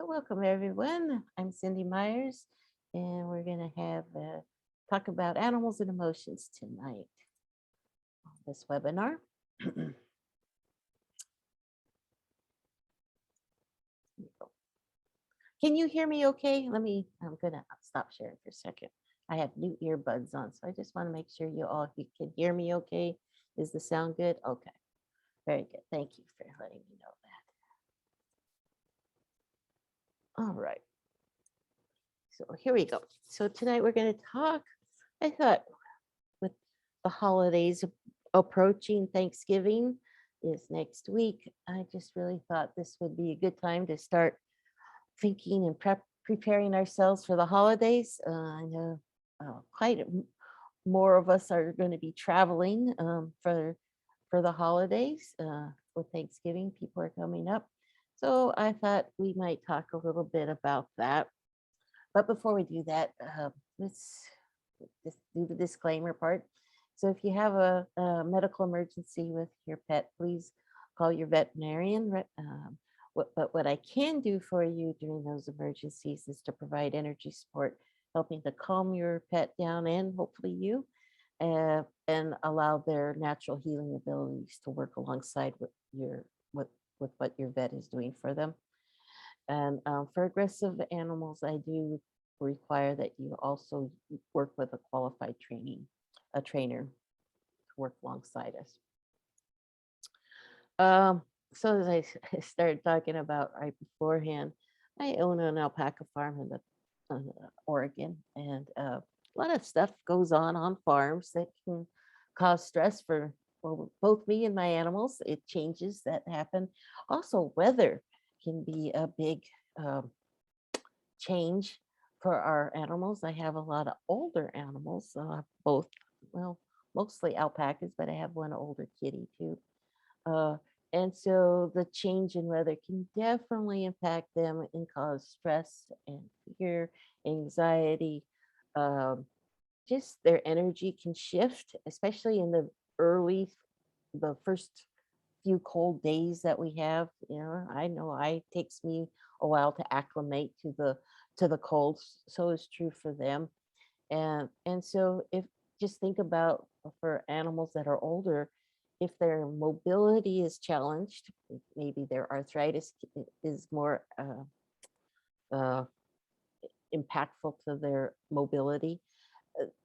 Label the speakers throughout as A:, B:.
A: Welcome everyone. I'm Cindy Myers, and we're going to have talk about animals and emotions tonight on this webinar. Can you hear me okay? I'm going to stop sharing for a second. I have new earbuds on, so I just want to make sure you can hear me okay. Is the sound good? Okay, very good. Thank you for letting me know that. All right. So here we go. So tonight we're going to talk. I thought with the holidays approaching, Thanksgiving is next week. I just really thought this would be a good time to start thinking and preparing ourselves for the holidays. I know more of us are going to be traveling for the holidays. With Thanksgiving, people are coming up. So I thought we might talk a little bit about that. But before we do that, let's just do the disclaimer part. So if you have a medical emergency with your pet, please call your veterinarian. But what I can do for you during those emergencies is to provide energy support, helping to calm your pet down and hopefully you, and allow their natural healing abilities to work alongside with what your vet is doing for them. And for aggressive animals, I do require that you also work with a qualified a trainer to work alongside us. So as I started talking about right beforehand, I own an alpaca farm in Oregon, and a lot of stuff goes on farms that can cause stress for both me and my animals. It changes that happen. Also, weather can be a big change for our animals. I have a lot of older animals, well, mostly alpacas, but I have one older kitty too. Uh, and so the change in weather can definitely impact them and cause stress and fear, anxiety. Um, just their energy can shift, especially in the first few cold days that we have. I know it takes me a while to acclimate to the cold. So it's true for them. And so if just think about for animals that are older, if their mobility is challenged, maybe their arthritis is more uh, impactful to their mobility,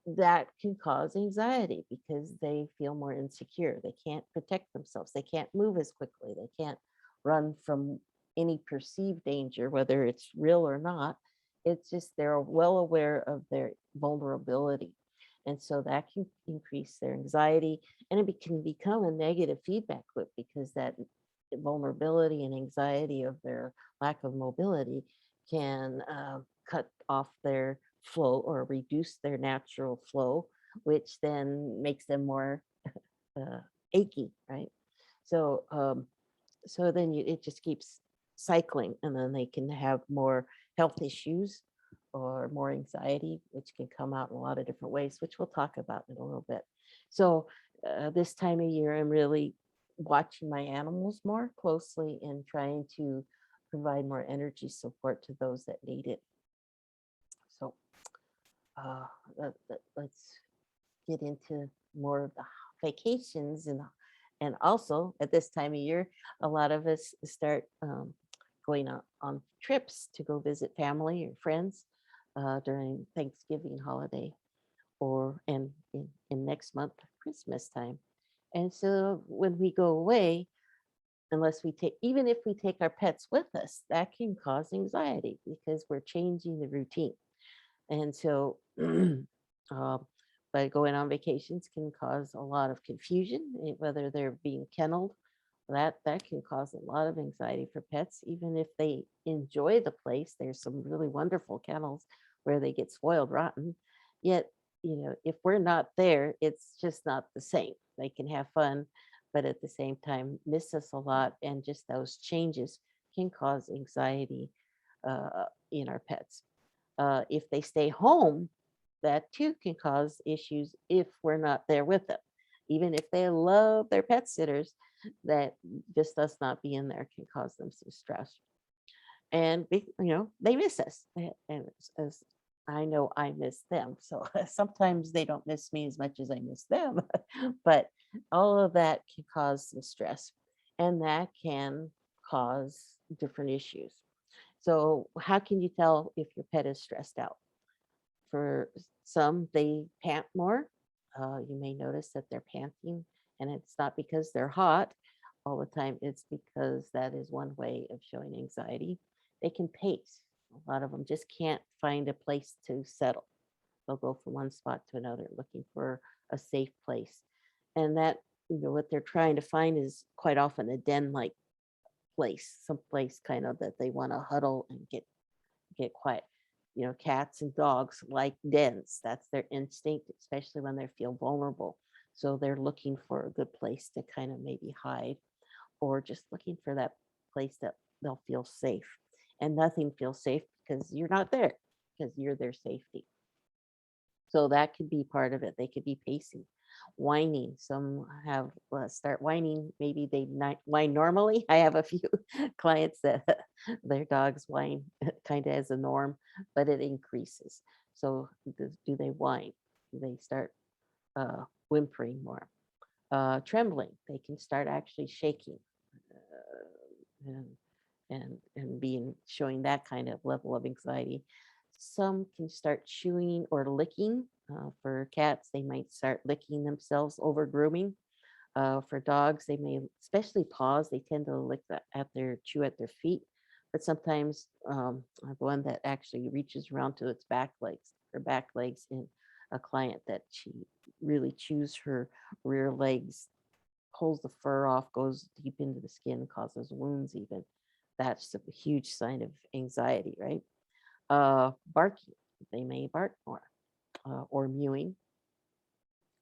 A: that can cause anxiety because they feel more insecure. They can't protect themselves. They can't move as quickly. They can't run from any perceived danger, whether it's real or not. It's just they're well aware of their vulnerability. And so that can increase their anxiety, and can become a negative feedback loop because that vulnerability and anxiety of their lack of mobility can cut off their flow or reduce their natural flow, which then makes them more uh, achy, right? So, so then it just keeps cycling, and then they can have more health issues or more anxiety, which can come out in a lot of different ways, which we'll talk about in a little bit. So, this time of year, I'm really watching my animals more closely and trying to provide more energy support to those that need it. So, uh, let's get into more of the vacations and also at this time of year, a lot of us start going on trips to go visit family or friends during Thanksgiving holiday or and in next month Christmas time. And so when we go away, unless we take even if we take our pets with us, that can cause anxiety because we're changing the routine. And so by going on vacations can cause a lot of confusion, whether they're being kenneled. That can cause a lot of anxiety for pets, even if they enjoy the place. There's some really wonderful kennels where they get spoiled rotten. Yet, if we're not there, it's just not the same. They can have fun, but at the same time, miss us a lot. And just those changes can cause anxiety in our pets. If they stay home, that too can cause issues if we're not there with them. Even if they love their pet sitters, that just us not being there can cause them some stress. and they miss us. And as I know I miss them. So sometimes they don't miss me as much as I miss them. But all of that can cause some stress, and that can cause different issues. So how can you tell if your pet is stressed out? For some, they pant more. You may notice that they're panting, and it's not because they're hot all the time. It's because that is one way of showing anxiety. They can pace. A lot of them just can't find a place to settle. They'll go from one spot to another looking for a safe place. And that, what they're trying to find is quite often a den-like place, some place kind of that they want to huddle and get quiet. Cats and dogs like dens. That's their instinct, especially when they feel vulnerable. So they're looking for a good place to kind of maybe hide, or just looking for that place that they'll feel safe. And nothing feels safe because you're not there, because you're their safety. So that could be part of it. They could be pacing, whining. Some have start whining. Maybe they not whine normally. I have a few clients that their dogs whine kind of as a norm, but it increases. So do they whine? They start whimpering more, trembling. They can start actually shaking, and being showing that kind of level of anxiety. Some can start chewing or licking. For cats, they might start licking themselves over grooming. For dogs, they may, especially paws, they tend to lick at their chew at their feet. But sometimes I have one that actually reaches around to its back legs, in a client that she really chews her rear legs, pulls the fur off, goes deep into the skin, causes wounds even. That's a huge sign of anxiety, right? Barking, they may bark more, or mewing,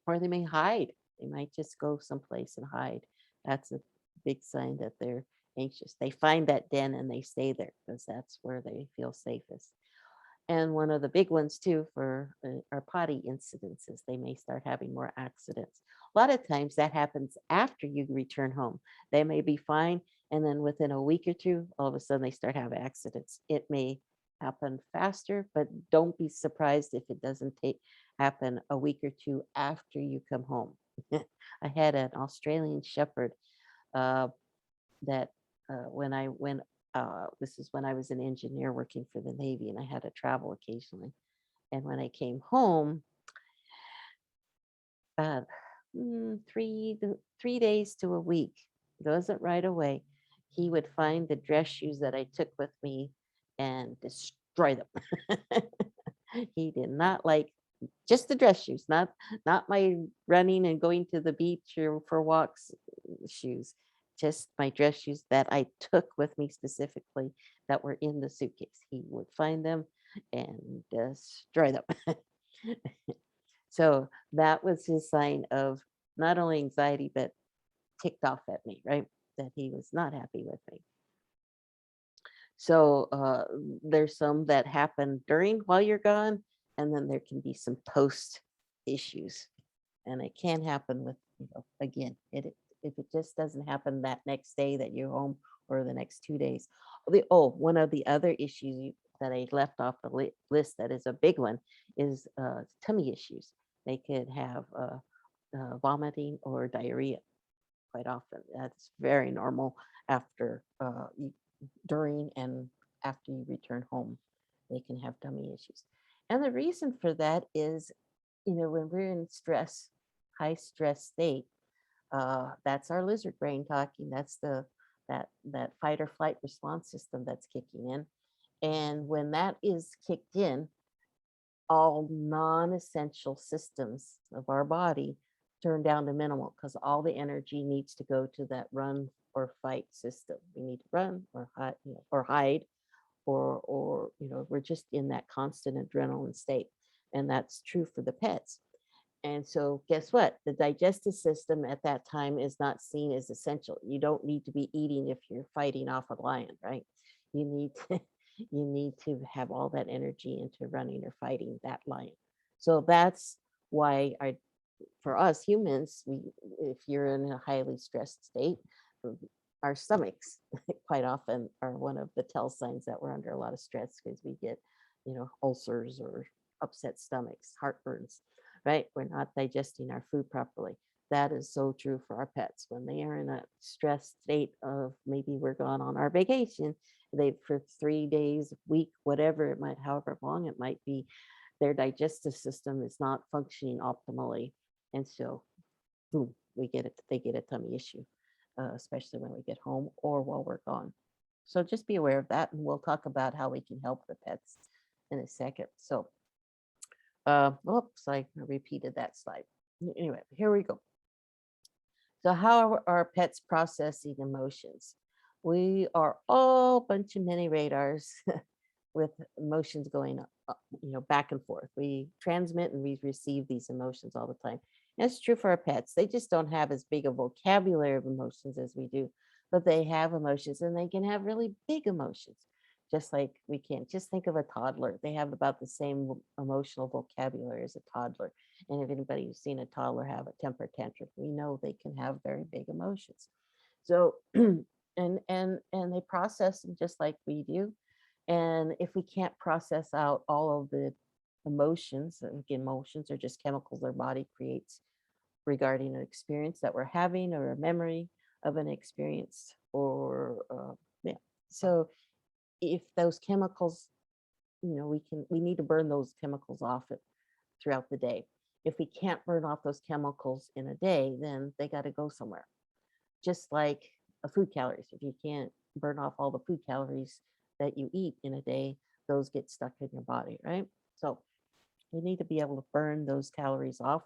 A: or they may hide. They might just go someplace and hide. That's a big sign that they're anxious. They find that den and they stay there because that's where they feel safest. And one of the big ones too for are potty incidences. They may start having more accidents. A lot of times that happens after you return home. They may be fine, and then within a week or two, all of a sudden they start having accidents. It may happen faster, but don't be surprised if it doesn't take happen a week or two after you come home. I had an Australian Shepherd uh, that when I went, this is when I was an engineer working for the Navy, and I had to travel occasionally. And when I came home, uh, 3 days to a week, it wasn't right away, he would find the dress shoes that I took with me and destroy them. He did not like just the dress shoes, not my running and going to the beach or for walks shoes, just my dress shoes that I took with me specifically that were in the suitcase. He would find them and destroy them. So that was his sign of not only anxiety, but ticked off at me, right? That he was not happy with me. So there's some that happen during while you're gone, and then there can be some post issues, and it can happen with again if it just doesn't happen that next day that you're home or the next 2 days. One of the other issues that I left off the list that is a big one is tummy issues. They could have vomiting or diarrhea quite often. That's very normal after during and after you return home. They can have tummy issues. And the reason for that is, when we're in stress, high stress state, that's our lizard brain talking. That's that fight or flight response system that's kicking in. And when that is kicked in, all non-essential systems of our body turn down to minimal because all the energy needs to go to that run or fight system. We need to run or hide, or hide, or we're just in that constant adrenaline state, and that's true for the pets. And so guess what? The digestive system at that time is not seen as essential. You don't need to be eating if you're fighting off a lion, right? You need to you need to have all that energy into running or fighting that lion. So that's why for us humans, if you're in a highly stressed state, our stomachs quite often are one of the tell signs that we're under a lot of stress because we get, ulcers or upset stomachs, heartburns, right? We're not digesting our food properly. That is so true for our pets. When they are in a stressed state of maybe we're gone on our vacation, they for 3 days, week, whatever it might, however long it might be, their digestive system is not functioning optimally. And so boom, they get a tummy issue, especially when we get home or while we're gone. So just be aware of that, and we'll talk about how we can help the pets in a second. So, oops, I repeated that slide. Anyway, here we go. So, how are our pets processing emotions? We are all a bunch of mini radars with emotions going back and forth. We transmit and we receive these emotions all the time. And it's true for our pets. They just don't have as big a vocabulary of emotions as we do, but they have emotions and they can have really big emotions. Just like we can. Just think of a toddler. They have about the same emotional vocabulary as a toddler. And if anybody's seen a toddler have a temper tantrum, we know they can have very big emotions. So and they process them just like we do. And if we can't process out all of the emotions, and again, emotions are just chemicals our body creates regarding an experience that we're having or a memory of an experience or yeah. So if those chemicals, we need to burn those chemicals off throughout the day. If we can't burn off those chemicals in a day, then they got to go somewhere. Just like food calories. If you can't burn off all the food calories that you eat in a day, those get stuck in your body, right? So we need to be able to burn those calories off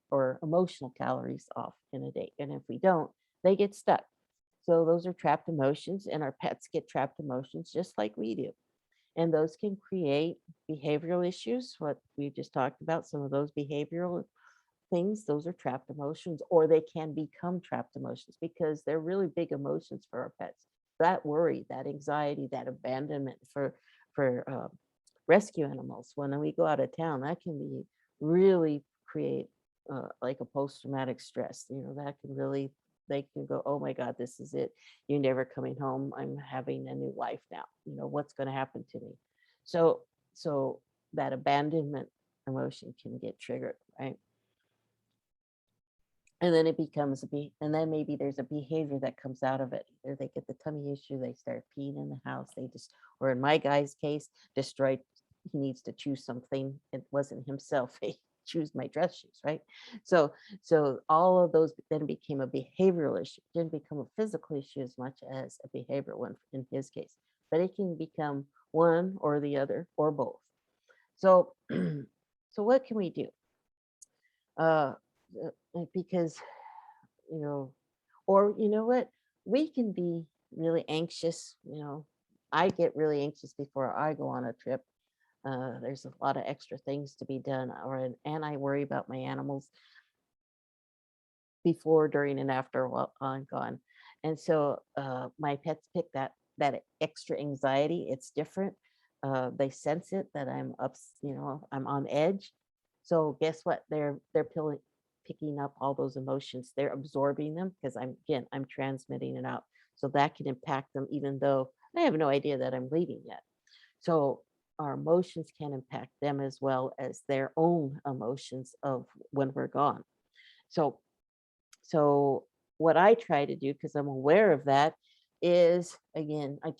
A: or emotional calories off in a day. And if we don't, they get stuck. So those are trapped emotions, and our pets get trapped emotions just like we do. And those can create behavioral issues, what we just talked about, some of those behavioral things, those are trapped emotions, or they can become trapped emotions because they're really big emotions for our pets. That worry, that anxiety, that abandonment for rescue animals. When we go out of town, that can be really create like a post-traumatic stress. That can really they can go, oh my God, this is it. You're never coming home. I'm having a new life now. What's going to happen to me? So that abandonment emotion can get triggered, right? And then it becomes and then maybe there's a behavior that comes out of it. Either they get the tummy issue, they start peeing in the house, they just, or in my guy's case, destroyed, he needs to choose something. It wasn't himself. He choose my dress shoes, right? So all of those then became a behavioral issue. It didn't become a physical issue as much as a behavioral one in his case. But it can become one or the other or both. So so what can we do? Because or what, we can be really anxious. I get really anxious before I go on a trip. There's a lot of extra things to be done, and I worry about my animals before, during, and after while I'm gone. And so my pets pick that extra anxiety. It's different. They sense it that I'm up, I'm on edge. So guess what? Picking up all those emotions. They're absorbing them because I'm transmitting it out. So that can impact them, even though I have no idea that I'm leaving yet. So our emotions can impact them as well as their own emotions of when we're gone. So so what I try to do, because I'm aware of that, is again, I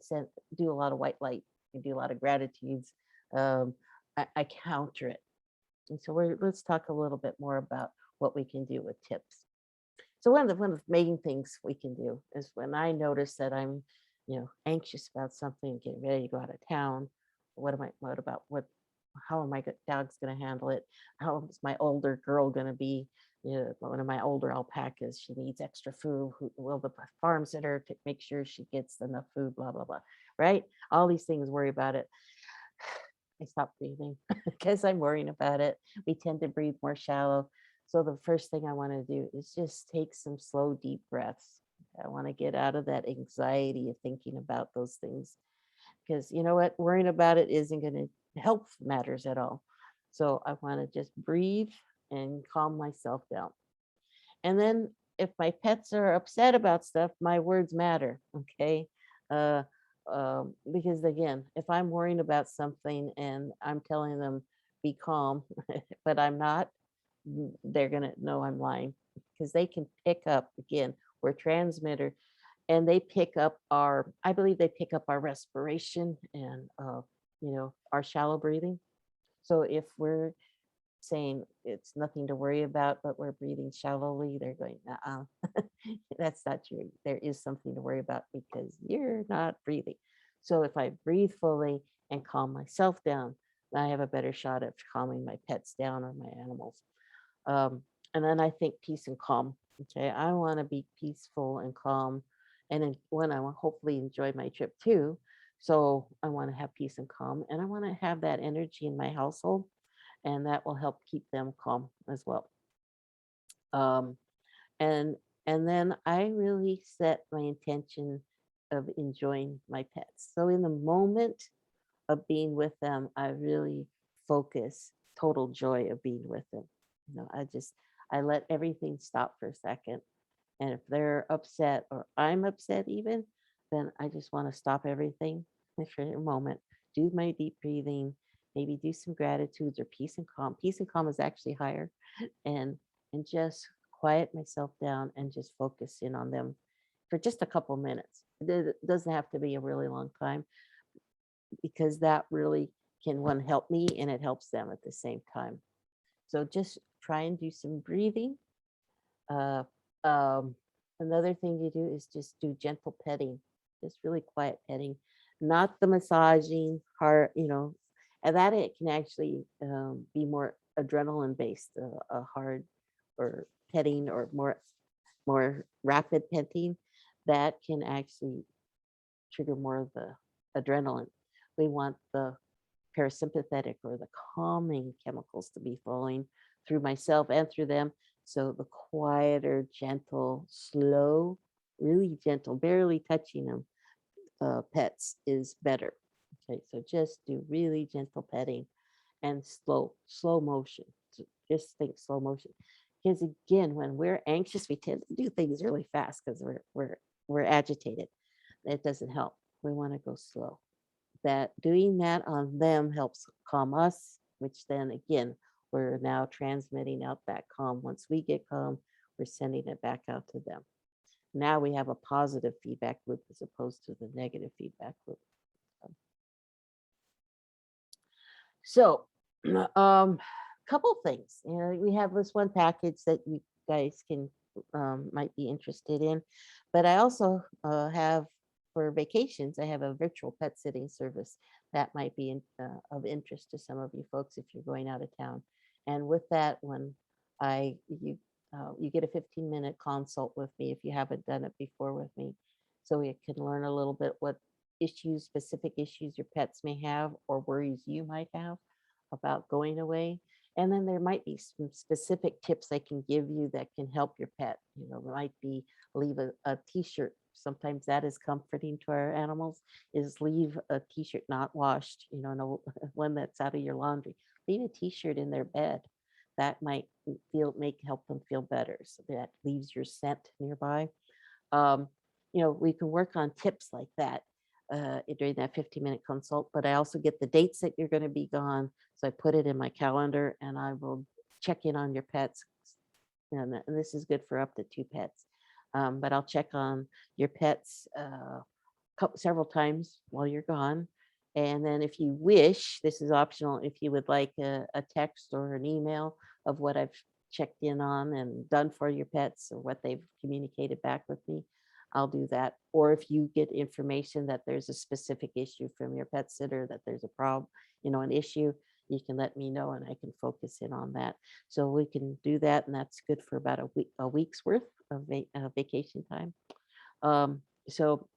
A: said, do a lot of white light. I do a lot of gratitudes. Um, I counter it. And so let's talk a little bit more about what we can do with tips. So one of the main things we can do is when I notice that I'm, anxious about something, getting ready to go out of town. How are my dogs going to handle it? How is my older girl going to be? One of my older alpacas, she needs extra food. Who will the farm sitter to make sure she gets enough food? Blah blah blah. Right? All these things, worry about it. I stop breathing because I'm worrying about it. We tend to breathe more shallow. So the first thing I want to do is just take some slow, deep breaths. I want to get out of that anxiety of thinking about those things, because you know what? Worrying about it isn't going to help matters at all. So I want to just breathe and calm myself down. And then if my pets are upset about stuff, my words matter. Okay. Uh, because again, if I'm worrying about something and I'm telling them be calm, but I'm not, they're gonna know I'm lying because they can pick up again. We're transmitter, and they pick up our. I believe they pick up our respiration and our shallow breathing. So if we're saying it's nothing to worry about, but we're breathing shallowly, they're going, that's not true. There is something to worry about because you're not breathing. So if I breathe fully and calm myself down, I have a better shot at calming my pets down or my animals. Um, and then I think peace and calm. Okay, I want to be peaceful and calm, and then when I want hopefully enjoy my trip too. So I want to have peace and calm, and I want to have that energy in my household, and that will help keep them calm as well. Um, and and then I really set my intention of enjoying my pets. So in the moment of being with them, I really focus total joy of being with them. I let everything stop for a second. And if they're upset or I'm upset even, then I just want to stop everything for a moment, do my deep breathing, maybe do some gratitudes or peace and calm. Peace and calm is actually higher and just quiet myself down and just focus in on them for just a couple minutes. It doesn't have to be a really long time because that really can one help me and it helps them at the same time. So just try and do some breathing. Uh, um, Another thing you do is just do gentle petting, just really quiet petting, not the massaging, hard, and that it can actually be more adrenaline based, a hard or petting or more rapid petting that can actually trigger more of the adrenaline. We want the parasympathetic or the calming chemicals to be flowing through myself and through them. So the quieter, gentle, slow, really gentle, barely touching them pets is better. Okay, so just do really gentle petting and slow motion. So just think slow motion. Because again, when we're anxious, we tend to do things really fast because we're agitated. That doesn't help. We want to go slow. That doing that on them helps calm us, which then again, we're now transmitting out that calm. Once we get calm, we're sending it back out to them. Now we have a positive feedback loop as opposed to the negative feedback loop. So, couple things. We have this one package that you guys can might be interested in, but I also have for vacations. I have a virtual pet sitting service that might be of interest to some of you folks if you're going out of town. And with that, when I you get a 15-minute consult with me if you haven't done it before with me, so you can learn a little bit what specific issues your pets may have or worries you might have about going away. And then there might be some specific tips I can give you that can help your pet. It might be leave a t-shirt. Sometimes that is comforting to our animals, is leave a t-shirt not washed, no, one that's out of your laundry. Leave a t-shirt in their bed. That might help them feel better. So that leaves your scent nearby. Um, we can work on tips like that during that 15-minute consult, but I also get the dates that you're going to be gone. So I put it in my calendar and I will check in on your pets. And this is good for up to 2 pets. But I'll check on your pets several times while you're gone. And then if you wish, this is optional, if you would like a text or an email of what I've checked in on and done for your pets or what they've communicated back with me, I'll do that. Or if you get information that there's a specific issue from your pet sitter, that there's a problem, an issue, you can let me know and I can focus in on that. So we can do that. And that's good for about a week's worth of vacation time. So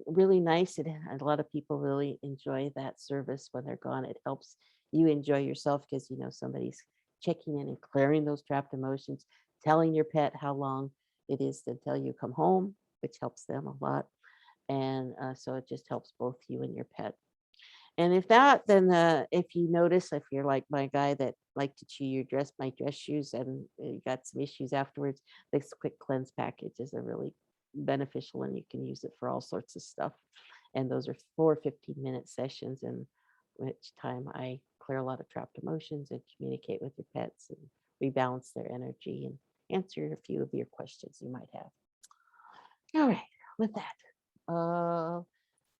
A: really nice. A lot of people really enjoy that service when they're gone. It helps you enjoy yourself because somebody's checking in and clearing those trapped emotions, telling your pet how long it is until you come home, which helps them a lot. And so it just helps both you and your pet. And if that, then if you notice, if you're like my guy that like to chew your dress shoes and you got some issues afterwards, this quick cleanse package is a really beneficial and you can use it for all sorts of stuff. And those are 4 15-minute sessions in which time I clear a lot of trapped emotions and communicate with your pets and rebalance their energy and answer a few of your questions you might have. All right, with that,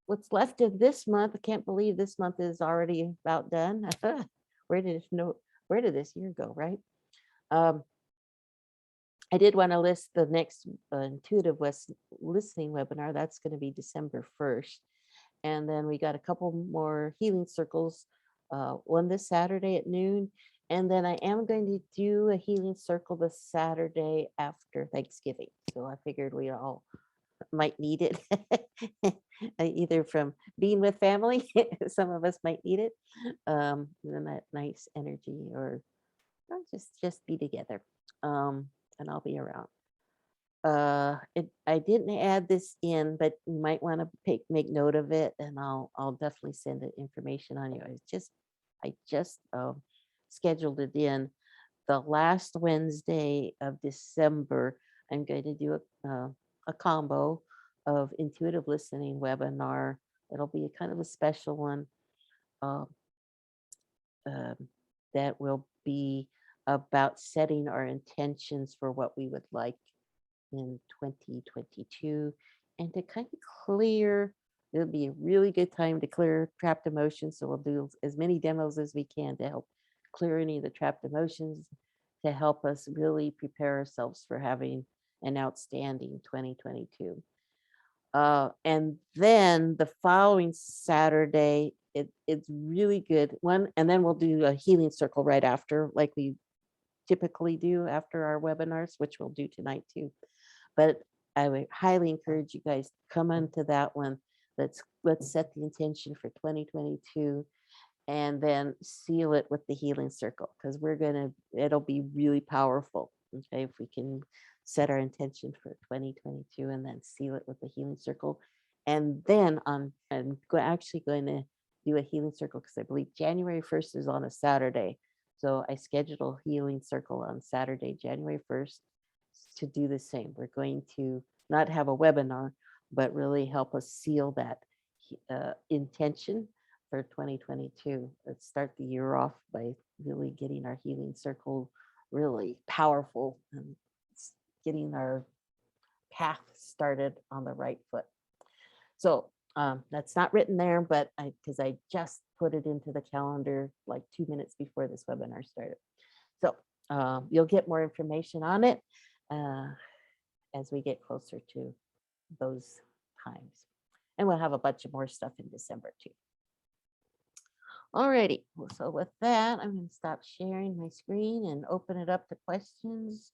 A: what's left of this month? I can't believe this month is already about done. Where did where did this year go, right? I did want to list the next intuitive listening webinar. That's going to be December 1st. And then we got a couple more healing circles, one this Saturday at noon. And then I am going to do a healing circle this Saturday after Thanksgiving. So I figured we all might need it, either from being with family, some of us might need it, and then that nice energy, or just be together. And I'll be around. I didn't add this in, but you might want to make note of it, and I'll definitely send the information on you. I just scheduled it in the last Wednesday of December. I'm going to do a combo of intuitive listening webinar. It'll be a kind of a special one um, that will be about setting our intentions for what we would like in 2022, and to kind of clear. It'll be a really good time to clear trapped emotions. So we'll do as many demos as we can to help clear any of the trapped emotions, to help us really prepare ourselves for having an outstanding 2022. And then the following Saturday, it's really good one. And then we'll do a healing circle right after, like we typically do after our webinars, which we'll do tonight too. But I would highly encourage you guys to come onto that one. Let's set the intention for 2022 and then seal it with the healing circle, because it'll be really powerful. Okay, if we can set our intention for 2022 and then seal it with the healing circle. And then I'm actually going to do a healing circle because I believe January 1st is on a Saturday. So I scheduled a healing circle on Saturday, January 1st, to do the same. We're going to not have a webinar, but really help us seal that intention for 2022. Let's start the year off by really getting our healing circle really powerful and getting our path started on the right foot. So that's not written there, but because I just put it into the calendar like 2 minutes before this webinar started. So you'll get more information on it as we get closer to those times. And we'll have a bunch of more stuff in December too. Alrighty, so with that, I'm going to stop sharing my screen and open it up to questions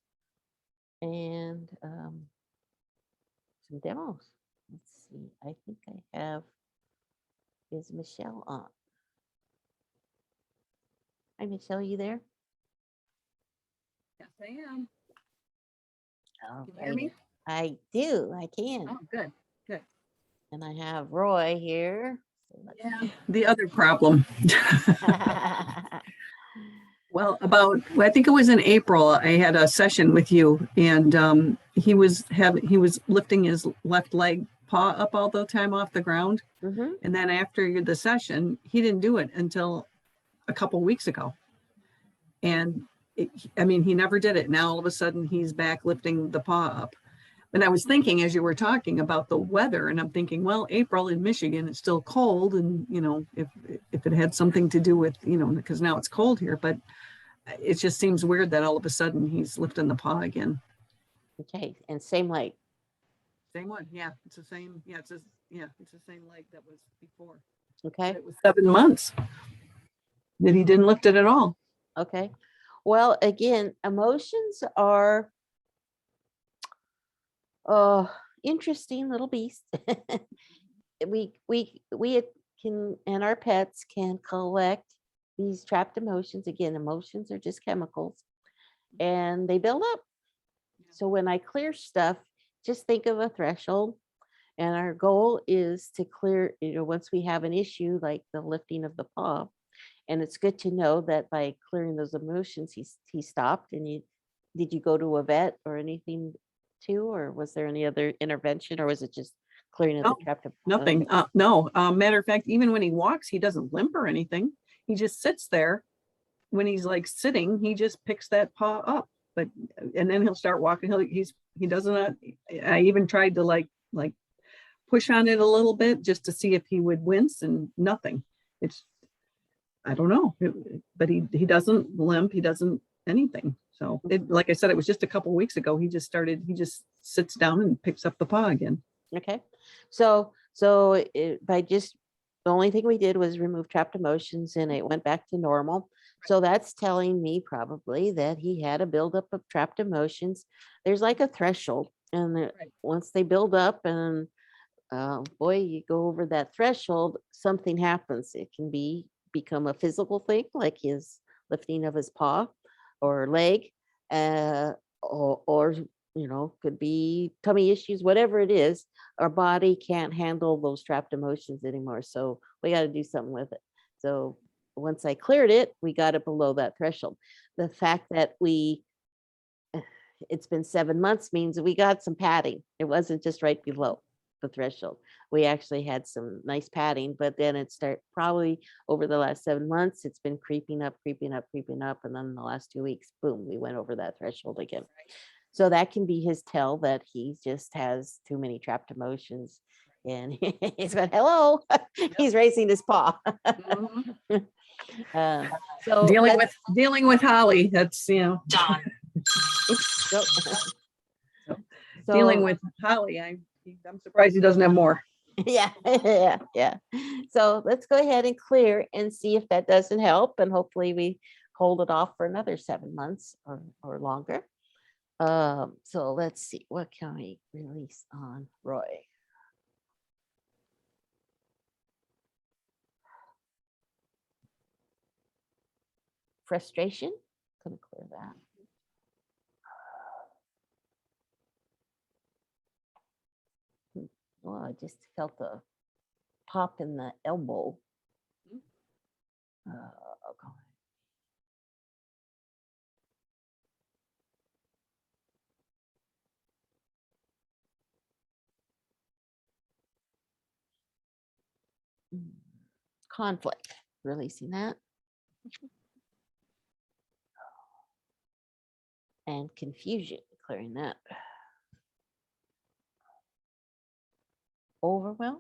A: and some demos. Let's see, I think I have, is Michelle on? Hi, Michelle, you there?
B: Yes, I am.
A: Oh,
B: Can you hear me?
A: I do, I can.
B: Oh, good, good.
A: And I have Roy here. So
B: yeah, the other problem. Well, I think it was in April, I had a session with you, and he was lifting his left leg paw up all the time off the ground.
A: mm-hmm.
B: And then after the session, he didn't do it until a couple weeks ago. And he never did it. Now all of a sudden he's back lifting the paw up. And I was thinking as you were talking about the weather, and I'm thinking, well, April in Michigan, it's still cold. And, if it had something to do with, because now it's cold here, but it just seems weird that all of a sudden he's lifting the paw again.
A: Okay, and same leg.
B: Same one, yeah. It's the same. Yeah, it's the same leg that was before.
A: Okay.
B: But it was 7 months that he didn't lift it at all.
A: Okay. Well, again, emotions are interesting little beasts. we can, and our pets can collect these trapped emotions. Again, emotions are just chemicals and they build up. So when I clear stuff, just think of a threshold. And our goal is to clear, once we have an issue like the lifting of the paw, And it's good to know that by clearing those emotions, he stopped. And did you go to a vet or anything too, or was there any other intervention, or was it just clearing of the
B: No,
A: trapped?
B: nothing. No, matter of fact, even when he walks, he doesn't limp or anything. He just sits there. When he's like sitting, he just picks that paw up, but, and then he'll start walking. He doesn't, I even tried to like push on it a little bit just to see if he would wince, and nothing. It's, I don't know, but he doesn't limp. He doesn't anything. So like I said, it was just a couple weeks ago. He just sits down and picks up the paw again.
A: Okay. So by just, the only thing we did was remove trapped emotions and it went back to normal. So that's telling me probably that he had a buildup of trapped emotions. There's like a threshold, and once they build up and boy, you go over that threshold, something happens. It can become a physical thing, like his lifting of his paw or leg, or could be tummy issues, whatever it is. Our body can't handle those trapped emotions anymore, so we got to do something with it. So once I cleared it, we got it below that threshold. The fact that it's been 7 months means we got some padding. It wasn't just right below the threshold. We actually had some nice padding, but then it started probably over the last 7 months, it's been creeping up. And then the last 2 weeks, boom, we went over that threshold again. So that can be his tell that he just has too many trapped emotions. And he's going, hello, he's raising his paw. So
B: dealing with Holly, that's,
C: Done.
B: dealing with Holly. I'm surprised he doesn't have more.
A: Yeah. So let's go ahead and clear and see if that doesn't help. And hopefully we hold it off for another 7 months or longer. So let's see, what can we release on Roy? Frustration, gonna clear that. Well, I just felt a pop in the elbow. Okay. Conflict, releasing that. And confusion, clearing that. Overwhelm.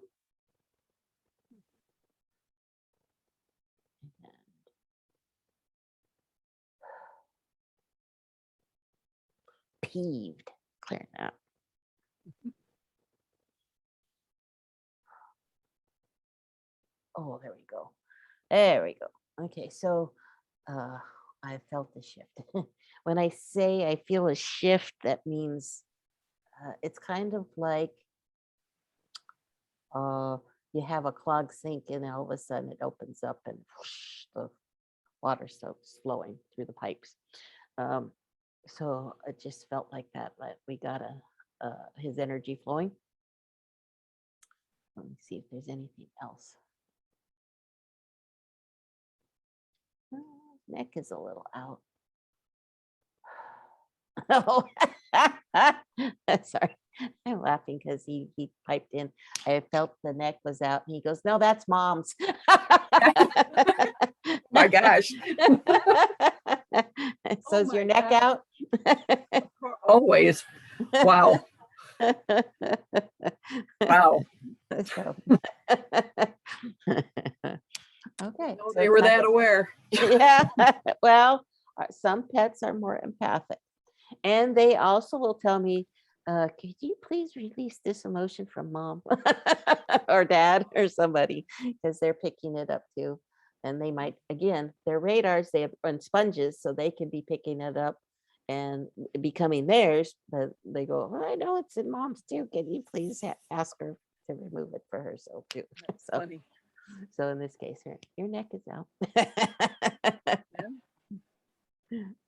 A: And peeved, clearing that. Oh, there we go. There we go. Okay, so I felt the shift. When I say I feel a shift, that means it's kind of like you have a clogged sink and all of a sudden it opens up and whoosh, the water starts flowing through the pipes. So it just felt like that. Like we got his energy flowing. Let me see if there's anything else. Neck is a little out. Oh, sorry. I'm laughing because he piped in. I felt the neck was out. And he goes, no, that's mom's.
B: My gosh.
A: So is your neck out?
B: Always. Wow. Wow.
A: Okay. So
B: They were that aware.
A: Yeah. Well, some pets are more empathic. And they also will tell me, could you please release this emotion from mom or dad or somebody, because they're picking it up too. And they might, again, their radars, they have run sponges, so they can be picking it up and becoming theirs. But they go, I know it's in mom's too. Can you please ask her to remove it for herself too? So,
B: Funny.
A: so in this case, your neck is out.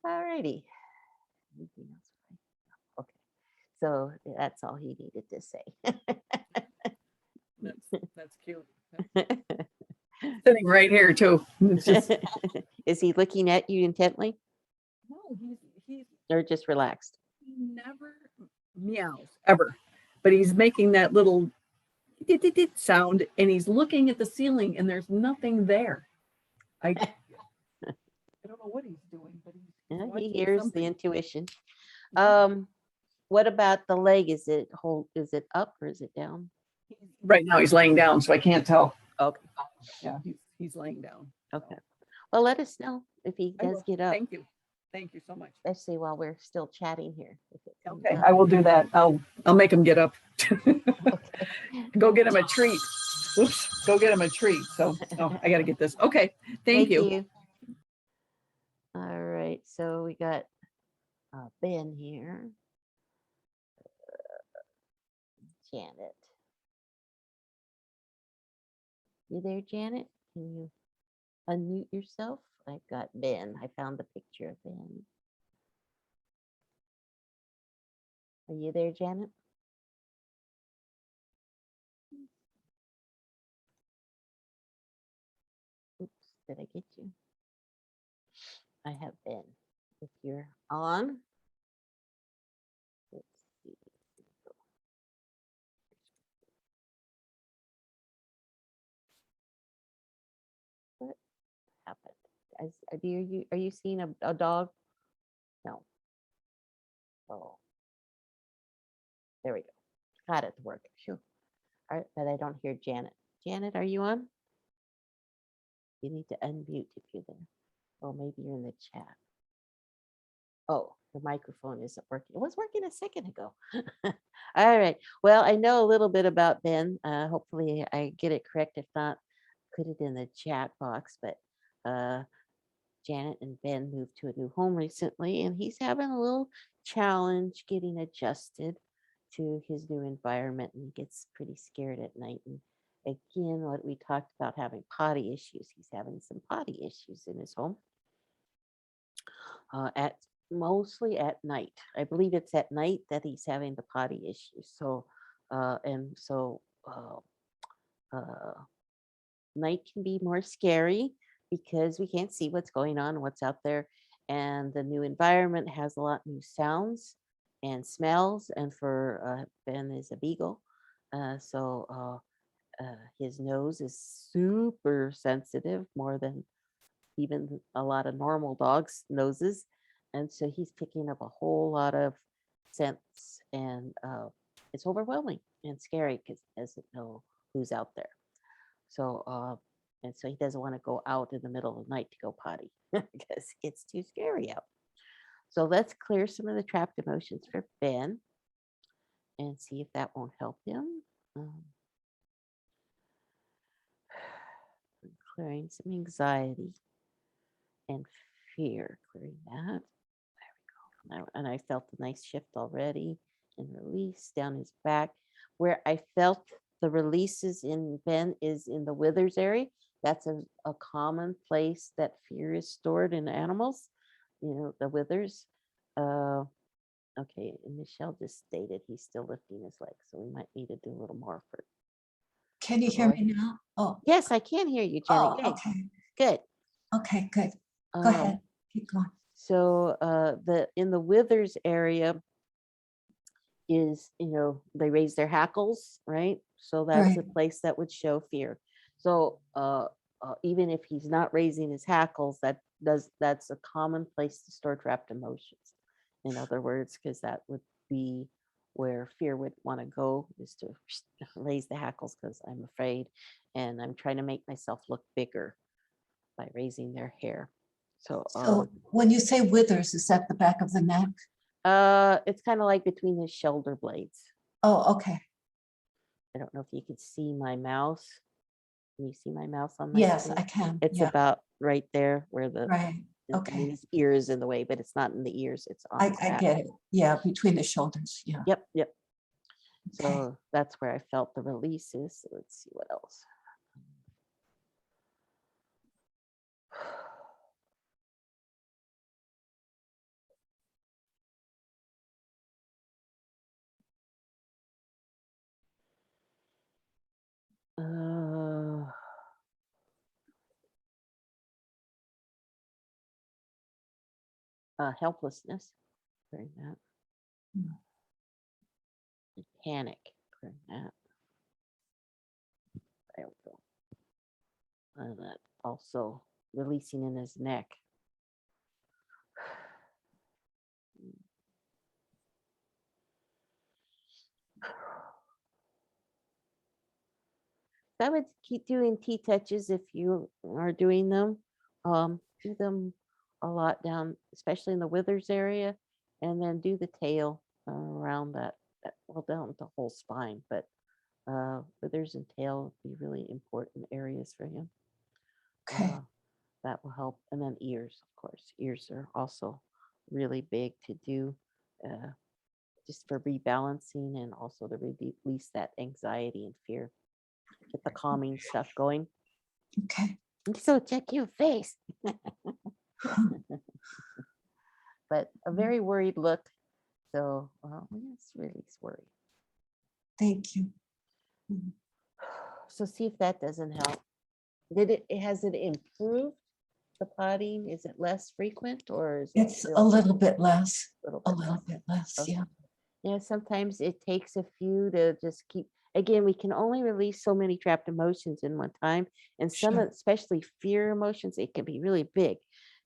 A: All righty. Okay, so that's all he needed to say.
B: That's cute. sitting right here too. It's just,
A: Is he looking at you intently
B: no, he's
A: or just relaxed?
B: he never meows ever, but he's making that little dit sound, and he's looking at the ceiling, and there's nothing there. I don't know what he's doing, but he's
A: Yeah, he
B: watching
A: hears the
B: something.
A: intuition.
B: Yeah.
A: What about the leg? Is it up or is it down?
B: Right now he's laying down, so I can't tell.
A: Okay.
B: Yeah, he's laying down.
A: Okay. Well, let us know if he
B: I
A: does
B: will.
A: get up,
B: Thank you. Thank you so much.
A: especially while we're still chatting here. If it comes
B: Okay,
A: up.
B: I will do that. I'll make him get up.
A: Okay.
B: Go get him a treat. Oops, go get him a treat. So, oh, I got to get this. Okay, thank you.
A: All right, so we got Ben here. Janet. You there, Janet? Can you unmute yourself? I've got Ben. I found the picture of Ben. Are you there, Janet? Oops, did I get you? I have Ben. If you're on, let's see. What happened? Are you seeing a dog? No. Oh, there we go. Got it to work. Sure. All right, but I don't hear Janet. Janet, are you on? You need to unmute if you're there. Oh, maybe you're in the chat. Oh, the microphone isn't working. It was working a second ago. All right. Well, I know a little bit about Ben. Hopefully I get it correct. If not, put it in the chat box. But Janet and Ben moved to a new home recently, and he's having a little challenge getting adjusted to his new environment, and he gets pretty scared at night. And again, what we talked about, having potty issues, he's having some potty issues in his home at mostly at night. I believe it's at night that he's having the potty issues. So and so uh, night can be more scary because we can't see what's going on, what's out there. And the new environment has a lot new sounds and smells. And for Ben is a beagle. His nose is super sensitive, more than even a lot of normal dogs' noses. And so he's picking up a whole lot of scents, and it's overwhelming and scary because he doesn't know who's out there. So, and so he doesn't want to go out in the middle of the night to go potty because it's too scary out. So let's clear some of the trapped emotions for Ben and see if that won't help him. Clearing some anxiety and fear, clearing that. There we go. And I felt a nice shift already and release down his back. Where I felt the releases in Ben is in the withers area. That's a common place that fear is stored in animals, the withers. Okay, and Michelle just stated he's still lifting his leg, so we might need to do a little more for.
C: Can you hear me now? Oh,
A: Yes, I can hear you, Jenny.
C: oh, okay.
A: Good.
C: Okay, good. Go ahead. Keep going.
A: So in the withers area is, they raise their hackles, right? So that's a
C: Right.
A: place that would show fear. So even if he's not raising his hackles, that's a common place to store trapped emotions. In other words, because that would be where fear would want to go, is to raise the hackles because I'm afraid and I'm trying to make myself look bigger by raising their hair. So
C: So when you say withers, is that the back of the neck?
A: it's kind of like between his shoulder blades.
C: Oh, okay.
A: I don't know if you could see my mouse. Can you see my mouse on my
C: Yes,
A: screen?
C: I can.
A: It's
C: Yeah,
A: about right there where
C: right.
A: I mean,
C: Okay.
A: his ear is in the way, but it's not in the ears. It's on
C: I
A: his back.
C: get it. Yeah, between the shoulders. Yeah.
A: Yep.
C: Okay.
A: So that's where I felt the releases. So let's see what else. helplessness during that.
C: Mm.
A: And panic during that. There we go. And that also releasing in his neck. I would keep doing T-touches if you are doing them. Do them a lot down, especially in the withers area, and then do the tail around well, down the whole spine, but withers and tail would be really important areas for him.
C: Okay.
A: That will help. And then ears, of course. Ears are also really big to do just for rebalancing and also to release that anxiety and fear. Get the calming stuff going.
C: Okay.
A: So check your face. But a very worried look. So let's release worry.
C: Thank you.
A: So see if that doesn't help. Has it improved the potting? Is it less frequent or is it
C: It's
A: still
C: a little bit less,
A: little
C: a
A: bit
C: little
A: less?
C: bit less,
A: Okay.
C: yeah.
A: Yeah, sometimes it takes a few to just keep. Again, we can only release so many trapped emotions in one time, and some,
C: Sure.
A: especially fear emotions, it can be really big,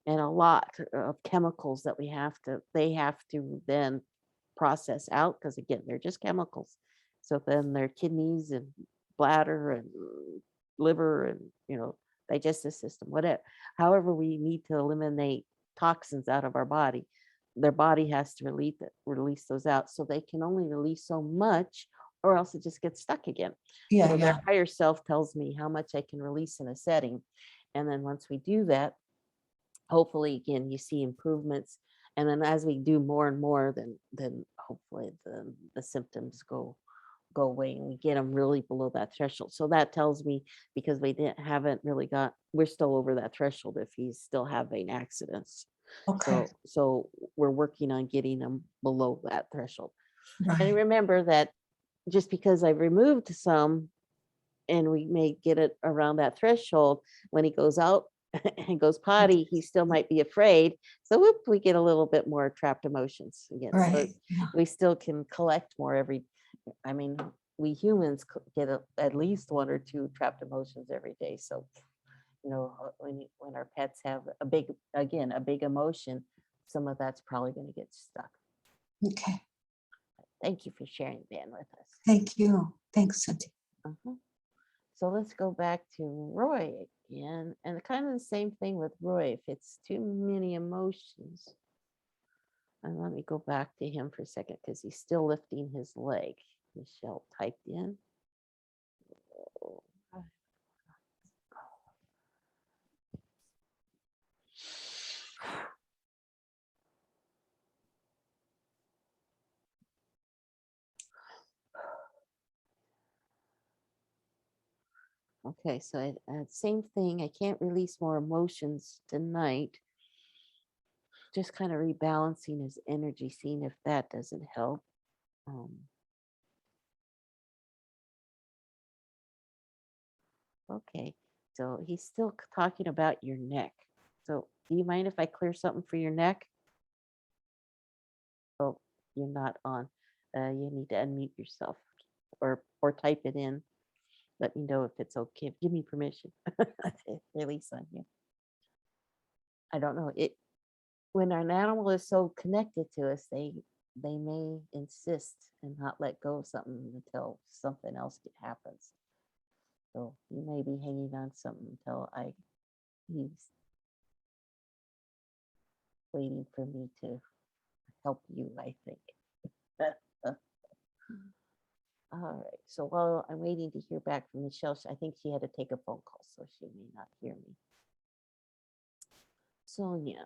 A: and a lot of chemicals that they have to then process out because again, they're just chemicals. So then their kidneys and bladder and liver and digestive system, whatever. However, we need to eliminate toxins out of our body. Their body has to release those out. So they can only release so much or else it just gets stuck again.
C: Yeah,
A: So
C: yeah.
A: their higher self tells me how much I can release in a setting. And then once we do that, hopefully again you see improvements. And then as we do more and more, then hopefully the symptoms go away and we get them really below that threshold. So that tells me because haven't really we're still over that threshold if he's still having accidents.
C: Okay,
A: So we're working on getting them below that threshold. And
C: right.
A: remember that just because I've removed some and we may get it around that threshold, when he goes out and goes potty, he still might be afraid. So whoop, we get a little bit more trapped emotions again. So
C: Right, yeah.
A: we still can collect more I mean, we humans get at least one or two trapped emotions every day. So, when our pets have a big emotion, some of that's probably going to get stuck.
C: Okay,
A: Thank you for sharing Ben with us.
C: thank you. Thanks, Cindy.
A: Uh-huh. So let's go back to Roy again, and kind of the same thing with Roy. If it's too many emotions, and let me go back to him for a second because he's still lifting his leg. Michelle typed in. Okay, so same thing. I can't release more emotions tonight. Just kind of rebalancing his energy, seeing if that doesn't help. Okay, so he's still talking about your neck. So do you mind if I clear something for your neck? Oh, you're not on. You need to unmute yourself or type it in. Let me know if it's okay. Give me permission to release on you. I don't know. When an animal is so connected to us, they may insist and not let go of something until something else happens. So you may be hanging on something until he's waiting for me to help you, I think. All right. So while I'm waiting to hear back from Michelle, I think she had to take a phone call, so she may not hear me. Sonia,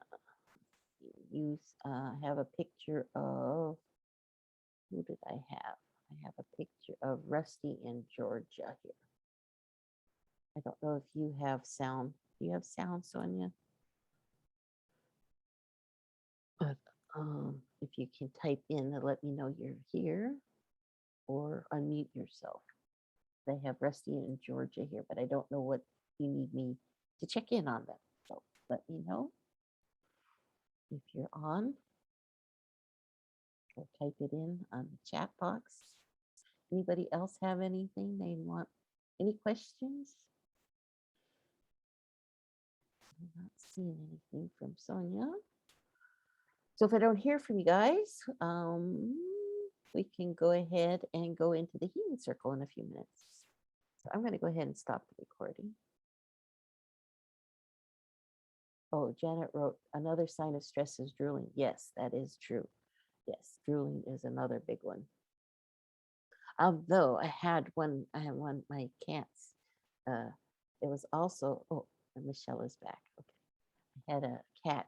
A: you have a picture of, who did I have? I have a picture of Rusty in Georgia here. I don't know if you have sound. Do you have sound, Sonia? But if you can type in to let me know you're here or unmute yourself. They have Rusty in Georgia here, but I don't know what you need me to check in on them. So let me know. if you're on, or type it in on the chat box. Anybody else have anything they want? Any questions? I'm not seeing anything from Sonia. So if I don't hear from you guys, we can go ahead and go into the healing circle in a few minutes. So I'm going to go ahead and stop the recording. Oh, Janet wrote, another sign of stress is drooling. Yes, that is true. Yes, drooling is another big one. Although I had one, my cats. It was also, oh, and Michelle is back. Okay. I had a cat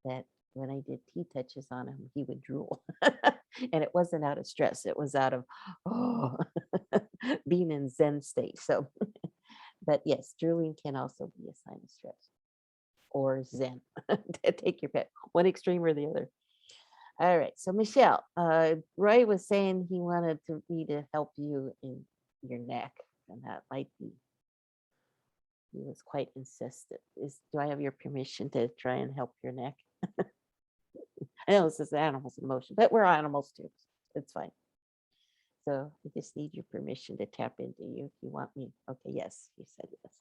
A: that when I did tea touches on him, he would drool. And it wasn't out of stress. It was out of, oh, being in Zen state. So, but yes, drooling can also be a sign of stress or Zen. Take your pick, one extreme or the other. All right. So Michelle, Roy was saying he wanted me to help you in your neck, and that might be. He was quite insistent. Do I have your permission to try and help your neck? I know this is animals in motion, but we're animals too. It's fine. So I just need your permission to tap into you if you want me. Okay, yes, you said yes.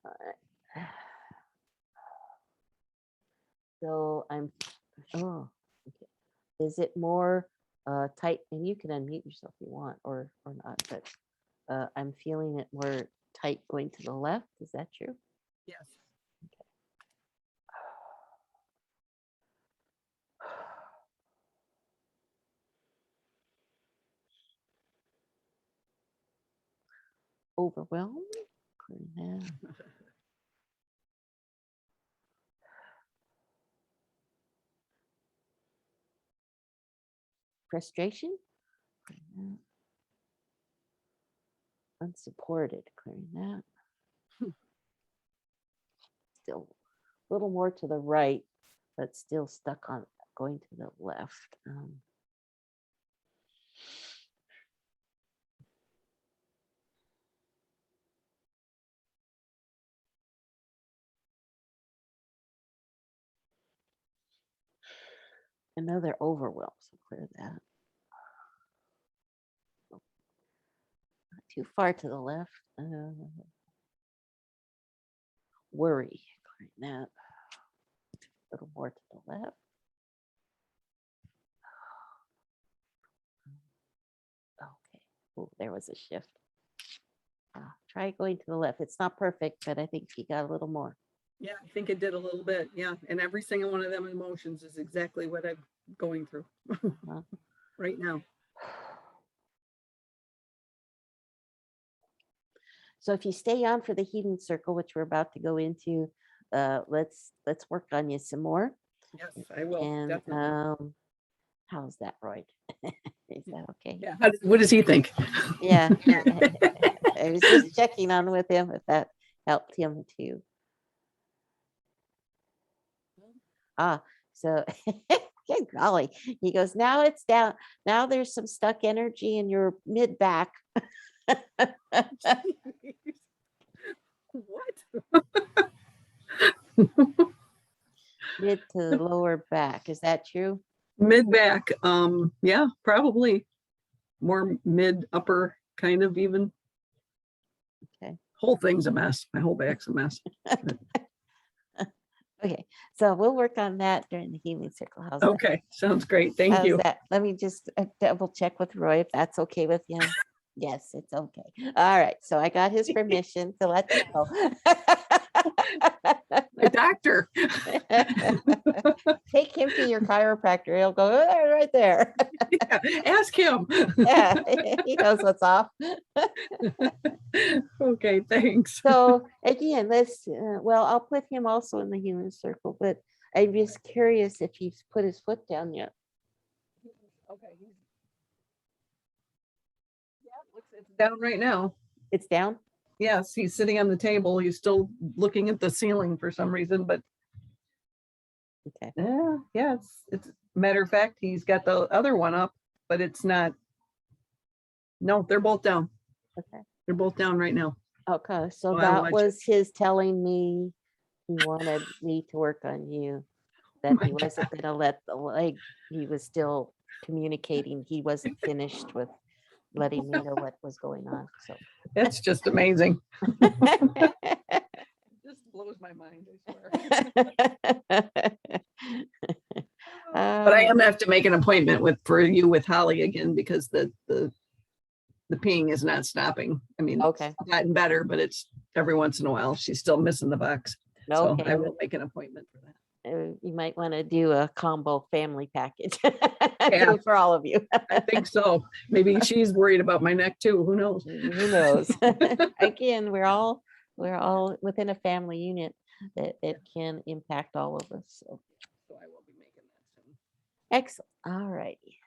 A: All right. So I'm, oh, okay. Is it more tight? And you can unmute yourself if you want or not, but I'm feeling it more tight going to the left. Is that true?
B: Yes.
A: Overwhelmed? Clearing that. Frustration? Clearing that. Unsupported, clearing that. Still a little more to the right, but still stuck on going to the left. Another overwhelm, so clear that. Not too far to the left. Worry, clearing that. A little more to the left. Okay. Oh, there was a shift. Try going to the left. It's not perfect, but I think you got a little more.
B: Yeah, I think it did a little bit. Yeah. And every single one of them emotions is exactly what I'm going through right now.
A: So if you stay on for the healing circle, which we're about to go into, let's work on you some more.
B: Yes, I will.
A: And
B: Definitely.
A: how's that, Roy? Is that okay?
B: Yeah. What does he think?
A: Yeah. I was just checking on with him if that helped him too. So good golly. He goes, now it's down. Now there's some stuck energy in your mid back.
B: What?
A: Mid to lower back. Is that true?
B: Mid back. Yeah, probably more mid upper kind of even.
A: Okay.
B: Whole thing's a mess. My whole back's a mess.
A: Okay, so we'll work on that during the healing circle. How's that?
B: Okay, sounds great. Thank
A: How's
B: you.
A: that? Let me just double check with Roy if that's okay with him. Yes, it's okay. All right, so I got his permission to let you go.
B: My doctor.
A: Take him to your chiropractor. He'll go right there.
B: Yeah, ask him.
A: Yeah, he knows what's off.
B: Okay, thanks.
A: So again, well, I'll put him also in the healing circle, but I'm just curious if he's put his foot down yet.
B: Okay. Yeah, it's down right now.
A: It's down?
B: Yes, he's sitting on the table. He's still looking at the ceiling for some reason, but
A: Okay.
B: yeah, it's matter of fact, he's got the other one up, but it's not. No, they're both down.
A: Okay.
B: They're both down right now.
A: Okay, so
B: I'll
A: that
B: watch
A: was his telling me he wanted me to work on you. that
B: My
A: he wasn't gonna let the leg, he was still communicating. He wasn't finished with letting me know what was going on, so.
B: It's just amazing. Just blows my mind, I swear. But I am have to make an appointment for you with Holly again because the peeing is not stopping. I mean,
A: Okay,
B: it's gotten better, but it's every once in a while, she's still missing the box. So
A: okay.
B: I will make an appointment for that.
A: You might want to do a combo family package
B: Yeah.
A: for all of you.
B: I think so. Maybe she's worried about my neck too. Who knows?
A: Who knows? Again, we're all within a family unit that can impact all of us. So
B: So I will be making that soon.
A: excellent. All righty.